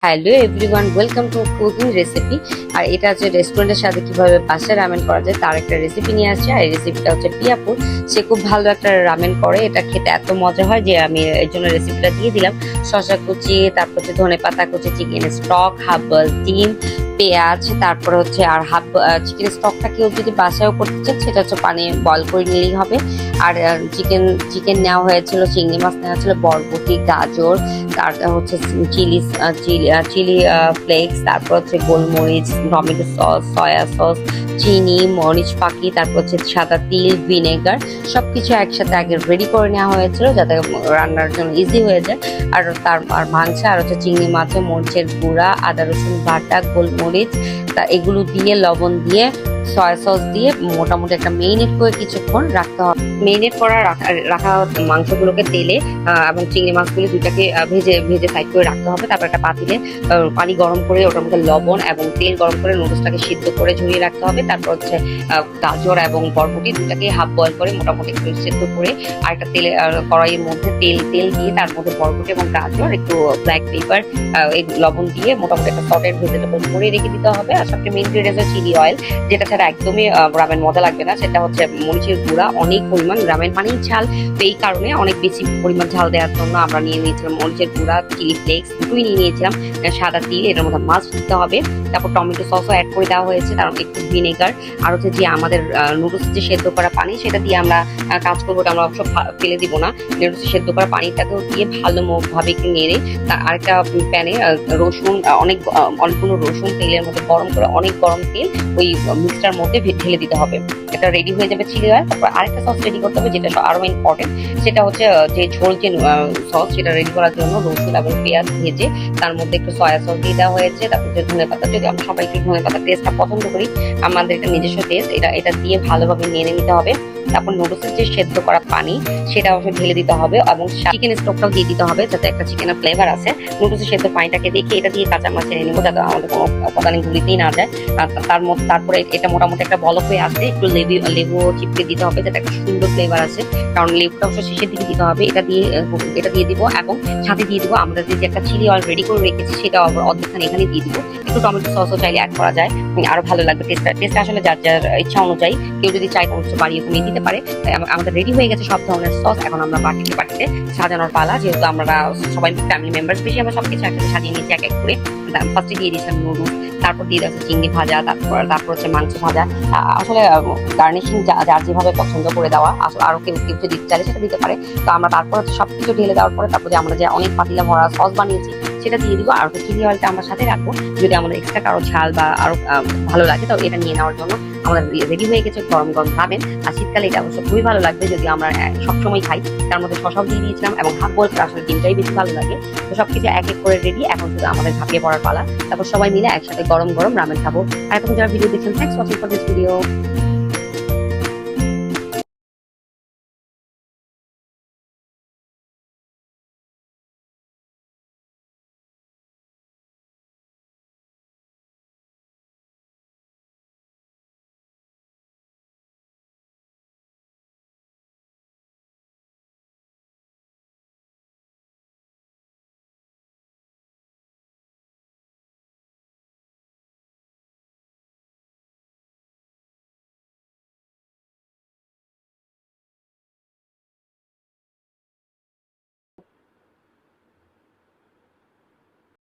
Hello everyone, welcome to cooking recipe. আর এটা হচ্ছে রেস্টুরেন্টের সাথে কিভাবে বাসায় রামেন করা যায় তার একটা রেসিপি নিয়ে আসছে। আর এই রেসিপিটা হচ্ছে পিয়াপুর। সে খুব ভালো একটা রামেন করে, এটা খেতে এত মজা হয় যে আমি এর জন্য রেসিপিটা দিয়ে দিলাম। শসা কুচি, তারপর হচ্ছে ধনে পাতা কুচি, চিকেন স্টক, হাফ ডিম, পেঁয়াজ, তারপরে হচ্ছে আর হাফ চিকেন স্টকটা কেউ যদি বাসায়ও করতে চান সেটা হচ্ছে পানি বয়ল করে নিলেই হবে। আর চিকেন চিকেন নেওয়া হয়েছিল, চিংড়ি মাছ নেওয়া ছিল, বরবটি, গাজর, তার হচ্ছে চিলি চিলি ফ্লেক্স, তারপর হচ্ছে গোলমরিচ, টমেটো সস, সয়া সস, চিনি, মরিচ পাখি, তারপর হচ্ছে সাদা তিল, ভিনেগার, সবকিছু একসাথে আগে রেডি করে নেওয়া হয়েছিল যাতে রান্নার জন্য ইজি হয়ে যায়। আর মাংস আর হচ্ছে চিংড়ি মাছে মরিচের গুঁড়া, আদা রসুন বাটা, গোলমরিচ, তা এগুলো দিয়ে লবণ দিয়ে সয়া সস দিয়ে মোটামুটি একটা মেরিনেট করে কিছুক্ষণ রাখতে হবে। মেরিনেট করা রাখা মাংসগুলোকে তেলে এবং চিংড়ি মাছগুলো দুইটাকে ভেজে ভেজে সাইড করে রাখতে হবে। তারপর একটা পাতিলে পানি গরম করে ওটার মধ্যে লবণ এবং তেল গরম করে নুডলসটাকে সিদ্ধ করে ঝরিয়ে রাখতে হবে। তারপর হচ্ছে গাজর এবং বরবটি দুটাকে হাফ বয়েল করে মোটামুটি একটু সিদ্ধ করে আর একটা তেলে কড়াইয়ের মধ্যে তেল দিয়ে তার মধ্যে বরবটি এবং গাজর, একটু ব্ল্যাক পেপার, এই লবণ দিয়ে মোটামুটি একটা সটের ভেজিটেবল করে রেখে দিতে হবে। আর সবচেয়ে মেইন ইনগ্রেডিয়েন্ট হচ্ছে চিলি অয়েল, যেটা ছাড়া একদমই রামেন মজা লাগবে না। সেটা হচ্ছে মরিচের গুঁড়া, অনেক পরিমাণ, রামেন পানি ঝাল, তো এই কারণে অনেক বেশি পরিমাণ ঝাল দেওয়ার জন্য আমরা নিয়ে নিয়েছিলাম মরিচের গুঁড়া, চিলি ফ্লেক্স দুটোই নিয়ে নিয়েছিলাম, সাদা তিল, এটার মধ্যে মাছ দিতে হবে। তারপর টমেটো সসও অ্যাড করে দেওয়া হয়েছে, তার একটু ভিনেগার, আর হচ্ছে যে আমাদের নুডলস যে সেদ্ধ করা পানি সেটা দিয়ে আমরা কাজ করবো, ওটা আমরা অবশ্য ফেলে দিব না। নুডলস সেদ্ধ করা পানিটাকেও দিয়ে ভাবে একটু নেড়ে আরেকটা প্যানে রসুন, অনেকগুলো রসুন তেলের মধ্যে গরম করে, অনেক গরম তেল ওই মিক্সটার মধ্যে ঢেলে দিতে হবে। এটা রেডি হয়ে যাবে চিলি অয়েল। তারপর আরেকটা সস রেডি করতে হবে যেটা আরো ইম্পর্টেন্ট, সেটা হচ্ছে যে ঝোল যে সস, সেটা রেডি করার জন্য রসুন এবং পেঁয়াজ ভেজে তার মধ্যে একটু সয়া সস দিয়ে দেওয়া হয়েছে। তারপর যে ধনে পাতা, যদি আমরা সবাই একটু ধনে পাতা টেস্টটা পছন্দ করি, আমাদের একটা নিজস্ব টেস্ট, এটা দিয়ে ভালোভাবে নেড়ে নিতে হবে। তারপর নুডলসের যে সেদ্ধ করা পানি সেটা অবশ্যই ঢেলে দিতে হবে এবং চিকেন স্টকটাও দিয়ে দিতে হবে যাতে একটা চিকেনের ফ্লেভার আছে। নুডলসের সেদ্ধ পানিটাকে দেখে এটা দিয়ে কাঁচা মাছ ছেড়ে নিবো যাতে আমাদের কোনো উপাদান গুলিতেই না যায়। তারপরে এটা মোটামুটি একটা বলক হয়ে আসে, একটু লেবু চিপকে দিতে হবে যাতে একটা সুন্দর ফ্লেভার আসে, কারণ লেবুটা অবশ্যই শেষের দিকে দিতে হবে। এটা দিয়ে দিব এবং সাথে দিয়ে দিব আমরা যে একটা চিলি অয়েল রেডি করে রেখেছি, সেটা অর্ধেকখানে এখানে দিয়ে দিব। একটু টমেটো সসও চাইলে অ্যাড করা যায়, আরো ভালো লাগবে টেস্টটা আসলে যার যার ইচ্ছা অনুযায়ী, কেউ যদি চায় কোনো কিছু বাড়িয়ে কমিয়ে দিতে পারে। আমাদের রেডি হয়ে গেছে সব ধরনের সস, এখন আমরা বাটিতে সাজানোর পালা। যেহেতু আমরা সবাই ফ্যামিলি মেম্বার্স বেশি, আমরা সবকিছু একসাথে সাজিয়ে নিয়েছি এক এক করে। ফার্স্টে দিয়ে দিয়েছিলাম নুডলস, তারপর দিয়ে দিয়েছে চিংড়ি ভাজা, তারপর হচ্ছে মাংস ভাজা। আসলে গার্নিশিং যার যেভাবে পছন্দ করে দেওয়া, আসলে আরো কেউ কেউ দিতে চাইলে সেটা দিতে পারে। তো আমরা তারপর হচ্ছে সবকিছু ঢেলে দেওয়ার পরে তারপরে আমরা যে অনেক পাতিলা ভরা সস বানিয়েছি সেটা দিয়ে দিব। আর চিলি অয়েলটা আমরা সাথে রাখবো, যদি আমাদের এক্সট্রা কারো ঝাল বা আরো ভালো লাগে তো এটা নিয়ে নেওয়ার জন্য আমাদের রেডি হয়ে গেছে গরম গরম রামেন। আর শীতকালে এটা অবশ্য খুবই ভালো লাগবে যদি আমরা সবসময় খাই। তার মধ্যে শসাও দিয়ে দিয়েছিলাম এবং হাফ বয়েল করে, আসলে ডিমটাই বেশি ভালো লাগে। তো সবকিছু এক এক করে রেডি, এখন শুধু আমাদের ঝাঁপিয়ে পড়ার পালা। তারপর সবাই মিলে একসাথে গরম গরম রামেন খাবো। আর এখন যারা ভিডিও দেখছেন, thanks watching for this video.